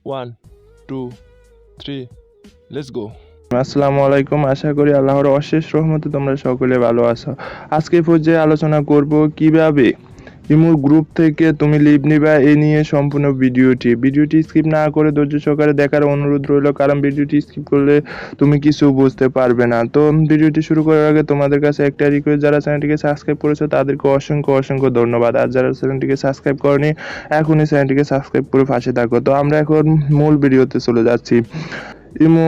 One two three let's go. আসসালামু আলাইকুম। আশা করি আল্লাহর অশেষ রহমতে তোমরা সকলে ভালো আছো। আজকে পর্যায়ে আলোচনা করব কিভাবে ইমুর গ্রুপ থেকে তুমি লিভ নিবা এই নিয়ে সম্পূর্ণ ভিডিওটি স্কিপ না করে ধৈর্য সহকারে দেখার অনুরোধ রইল, কারণ ভিডিওটি স্কিপ করলে তুমি কিছু বুঝতে পারবে না। তো ভিডিওটি শুরু করার আগে তোমাদের কাছে একটা রিকোয়েস্ট, যারা চ্যানেলটিকে সাবস্ক্রাইব করেছো তাদেরকে অসংখ্য ধন্যবাদ, আর যারা চ্যানেলটিকে সাবস্ক্রাইব করনি এখনই চ্যানেলটিকে সাবস্ক্রাইব করে পাশে থাকো। তো আমরা এখন মূল ভিডিওতে চলে যাচ্ছি। ইমো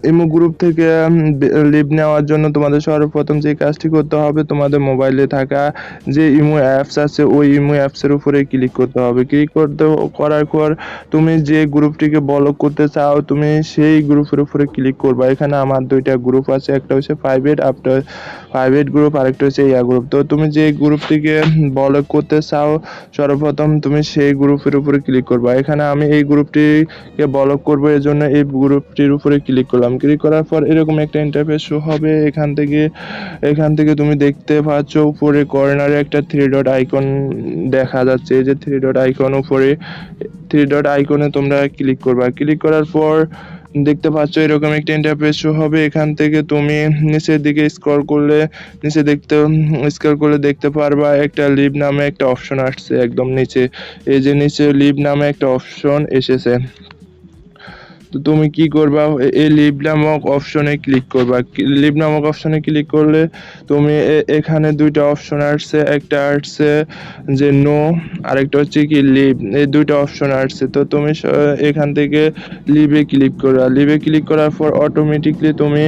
ইমো গ্রুপ থেকে লিভ নেওয়ার জন্য তোমাদের সর্বপ্রথম যে কাজটি করতে হবে, তোমাদের মোবাইলে থাকা যে ইমো অ্যাপস আছে ওই ইমো অ্যাপসের উপরে ক্লিক করতে হবে। করার পর তুমি যে গ্রুপটিকে ব্লক করতে চাও তুমি সেই গ্রুপের উপরে ক্লিক করবা। এখানে আমার দুইটা গ্রুপ আছে, একটা হচ্ছে প্রাইভেট গ্রুপ, আরেকটা হচ্ছে ইয়া গ্রুপ। তো তুমি যে গ্রুপটিকে ব্লক করতে চাও সর্বপ্রথম তুমি সেই গ্রুপের উপরে ক্লিক করবা। এখানে আমি এই গ্রুপটিকে ব্লক করবো, এর জন্য এই গ্রুপটির উপরে ক্লিক করলাম। ক্লিক করার পর এরকম একটা ইন্টারফেস শো হবে। এখান থেকে তুমি দেখতে পাচ্ছ উপরে কর্নারে একটা থ্রি ডট আইকন দেখা যাচ্ছে। এই যে থ্রি ডট আইকন, উপরে থ্রি ডট আইকনে তোমরা ক্লিক করবা। ক্লিক করার পর দেখতে পাচ্ছ এরকম একটা ইন্টারফেস শো হবে। এখান থেকে তুমি নিচের দিকে স্ক্রল করলে দেখতে পারবা একটা লিভ নামে একটা অপশন আসছে একদম নিচে। এই যে নিচে লিভ নামে একটা অপশন এসেছে। তো তুমি কি করবা, এই লিভ নামক অপশনে ক্লিক করবা। লিভ নামক অপশনে ক্লিক করলে তুমি এখানে দুইটা অপশন আসছে, একটা আসছে যে নো, আরেকটা হচ্ছে কি লিভ। এই দুইটা অপশন আসছে। তো তুমি এখান থেকে লিভে ক্লিক করবা। লিভে ক্লিক করার পর অটোমেটিকলি তুমি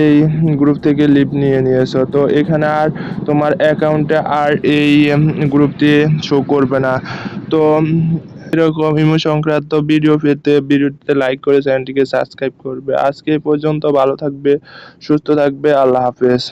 এই গ্রুপ থেকে লিভ নিয়েছো। তো এখানে আর তোমার অ্যাকাউন্টে আর এই গ্রুপটি শো করবে না। তো এরকম ইমো সংক্রান্ত ভিডিও পেতে ভিডিওটিতে লাইক করে চ্যানেলটিকে সাবস্ক্রাইব করবে। আজকে এই পর্যন্ত, ভালো থাকবে, সুস্থ থাকবে, আল্লাহ হাফেজ।